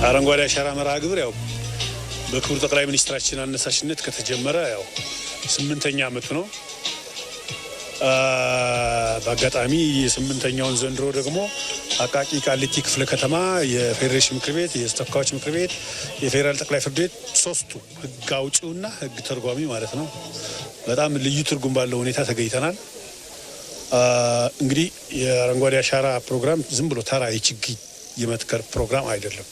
አረንጓዴ አሻራ መርሃ ግብር ያው በክቡር ጠቅላይ ሚኒስትራችን አነሳሽነት ከተጀመረ ያው 8ኛ ዓመቱ ነው። በአጋጣሚ የ8ኛውን ዘንድሮ ደግሞ አቃቂ ቃሊቲ ክፍለ ከተማ የፌዴሬሽን ምክር ቤት፣ የተወካዮች ምክር ቤት፣ የፌዴራል ጠቅላይ ፍርድ ቤት ሶስቱ ህግ አውጪውና ህግ ተርጓሚ ማለት ነው በጣም ልዩ ትርጉም ባለው ሁኔታ ተገኝተናል። እንግዲህ የአረንጓዴ አሻራ ፕሮግራም ዝም ብሎ ተራ የችግኝ የመትከል ፕሮግራም አይደለም።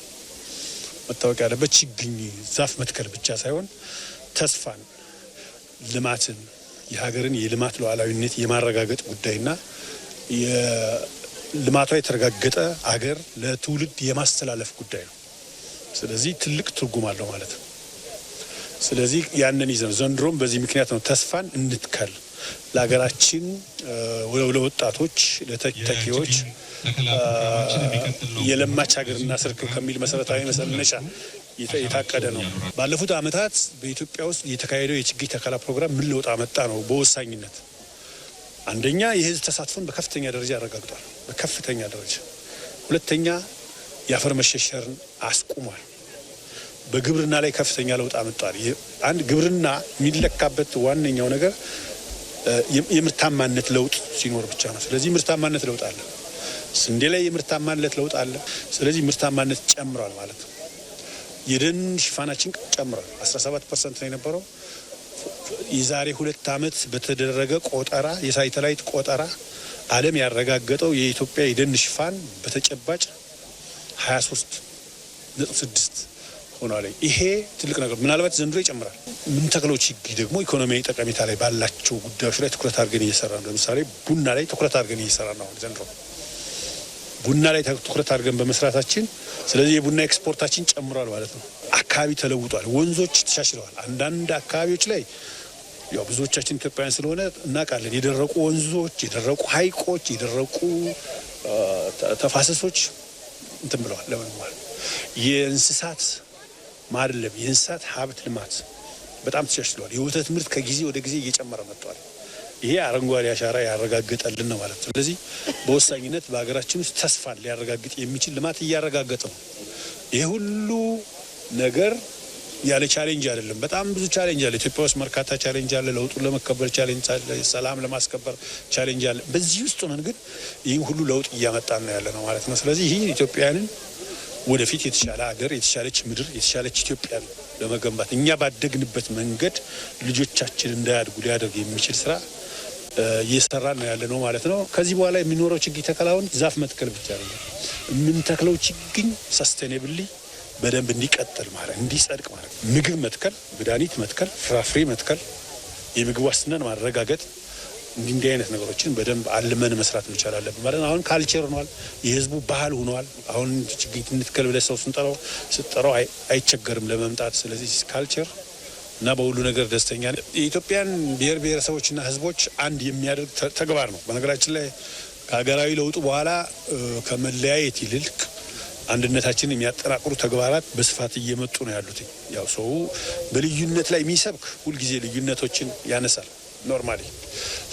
መታወቅ ያለበት ችግኝ ዛፍ መትከል ብቻ ሳይሆን ተስፋን፣ ልማትን፣ የሀገርን የልማት ሉዓላዊነት የማረጋገጥ ጉዳይና የልማቷ የተረጋገጠ ሀገር ለትውልድ የማስተላለፍ ጉዳይ ነው። ስለዚህ ትልቅ ትርጉም አለው ማለት ነው። ስለዚህ ያንን ይዘን ዘንድሮም በዚህ ምክንያት ነው ተስፋን እንትከል ለሀገራችን፣ ለወጣቶች፣ ለተተኪዎች የለማች ሀገር እናስረክብ ከሚል መሰረታዊ መነሻ የታቀደ ነው። ባለፉት ዓመታት በኢትዮጵያ ውስጥ የተካሄደው የችግኝ ተከላ ፕሮግራም ምን ለውጥ አመጣ ነው? በወሳኝነት አንደኛ የህዝብ ተሳትፎን በከፍተኛ ደረጃ አረጋግጧል። በከፍተኛ ደረጃ። ሁለተኛ የአፈር መሸርሸርን አስቁሟል። በግብርና ላይ ከፍተኛ ለውጥ አመጣል። አንድ ግብርና የሚለካበት ዋነኛው ነገር የምርታማነት ለውጥ ሲኖር ብቻ ነው። ስለዚህ ምርታማነት ለውጥ አለ። ስንዴ ላይ የምርታማነት ለውጥ አለ። ስለዚህ ምርታማነት ጨምሯል ማለት ነው። የደን ሽፋናችን ጨምሯል። 17% ነው የነበረው። የዛሬ 2 ዓመት በተደረገ ቆጠራ፣ የሳተላይት ቆጠራ ዓለም ያረጋገጠው የኢትዮጵያ የደን ሽፋን በተጨባጭ 23.6 ሆኗል። ይሄ ትልቅ ነገር። ምናልባት ዘንድሮ ይጨምራል። ምን ተክለው ችግኝ ደግሞ ኢኮኖሚያዊ ጠቀሜታ ላይ ባላቸው ጉዳዮች ላይ ትኩረት አድርገን እየሰራ ነው። ለምሳሌ ቡና ላይ ትኩረት አድርገን እየሰራ ነው ዘንድሮ ቡና ላይ ትኩረት አድርገን በመስራታችን። ስለዚህ የቡና ኤክስፖርታችን ጨምሯል ማለት ነው። አካባቢ ተለውጧል። ወንዞች ተሻሽለዋል። አንዳንድ አካባቢዎች ላይ ያው ብዙዎቻችን ኢትዮጵያውያን ስለሆነ እናውቃለን። የደረቁ ወንዞች፣ የደረቁ ሐይቆች፣ የደረቁ ተፋሰሶች እንትን ብለዋል። ለምን ማለት የእንስሳት ማድለብ፣ የእንስሳት ሀብት ልማት በጣም ተሻሽለዋል። የወተት ምርት ከጊዜ ወደ ጊዜ እየጨመረ መጥቷል። ይሄ አረንጓዴ አሻራ ያረጋግጠልን ነው ማለት ነው። ስለዚህ በወሳኝነት በሀገራችን ውስጥ ተስፋን ሊያረጋግጥ የሚችል ልማት እያረጋገጠ ነው። ይሄ ሁሉ ነገር ያለ ቻሌንጅ አይደለም። በጣም ብዙ ቻሌንጅ አለ። ኢትዮጵያ ውስጥ በርካታ ቻሌንጅ አለ። ለውጡን ለመከበር ቻሌንጅ አለ። ሰላም ለማስከበር ቻሌንጅ አለ። በዚህ ውስጥ ሆነን ግን ይህ ሁሉ ለውጥ እያመጣን ነው ያለ ነው ማለት ነው። ስለዚህ ይህ ኢትዮጵያውያንን ወደፊት የተሻለ ሀገር፣ የተሻለች ምድር፣ የተሻለች ኢትዮጵያን ለመገንባት እኛ ባደግንበት መንገድ ልጆቻችን እንዳያድጉ ሊያደርግ የሚችል ስራ እየሰራን ነው ያለ ነው ማለት ነው። ከዚህ በኋላ የሚኖረው ችግኝ ተከላውን ዛፍ መትከል ብቻ ነው። የምንተክለው ችግኝ ሰስቴኔብሊ በደንብ እንዲቀጥል ማለት እንዲጸድቅ ማለት ምግብ መትከል፣ መድኃኒት መትከል፣ ፍራፍሬ መትከል፣ የምግብ ዋስትናን ማረጋገጥ እንዲህ አይነት ነገሮችን በደንብ አልመን መስራት መቻል አለብን ማለት ነው። አሁን ካልቸር ሆኗል፣ የህዝቡ ባህል ሆኗል። አሁን ችግኝ እንትከል ብለህ ሰው ስንጠራው አይቸገርም ለመምጣት። ስለዚህ ካልቸር እና በሁሉ ነገር ደስተኛ ነኝ። የኢትዮጵያን ብሔር ብሔረሰቦችና ህዝቦች አንድ የሚያደርግ ተግባር ነው። በነገራችን ላይ ከሀገራዊ ለውጡ በኋላ ከመለያየት ይልቅ አንድነታችንን የሚያጠናክሩ ተግባራት በስፋት እየመጡ ነው ያሉት። ያው ሰው በልዩነት ላይ የሚሰብክ ሁልጊዜ ልዩነቶችን ያነሳል ኖርማሊ።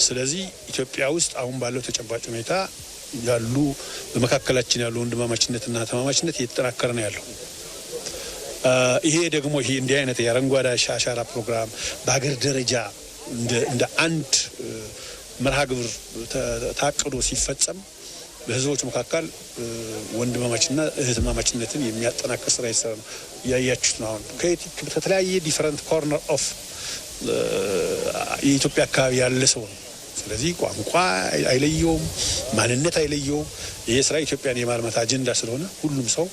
ስለዚህ ኢትዮጵያ ውስጥ አሁን ባለው ተጨባጭ ሁኔታ ያሉ በመካከላችን ያለው ወንድማማችነትና ተማማችነት እየተጠናከረ ነው ያለው። ይሄ ደግሞ እንዲህ አይነት የአረንጓዴ አሻራ ፕሮግራም በሀገር ደረጃ እንደ አንድ መርሃ ግብር ታቅዶ ሲፈጸም በህዝቦች መካከል ወንድማማችነትና እህትማማችነትን የሚያጠናክር ስራ ይሰራ ነው። ያያችሁት ነው። አሁን ከተለያየ ዲፈረንት ኮርነር ኦፍ የኢትዮጵያ አካባቢ ያለ ሰው ነው። ስለዚህ ቋንቋ አይለየውም፣ ማንነት አይለየውም። ይሄ ስራ ኢትዮጵያን የማልማት አጀንዳ ስለሆነ ሁሉም ሰው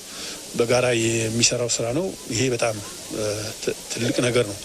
በጋራ የሚሰራው ስራ ነው። ይሄ በጣም ትልቅ ነገር ነው።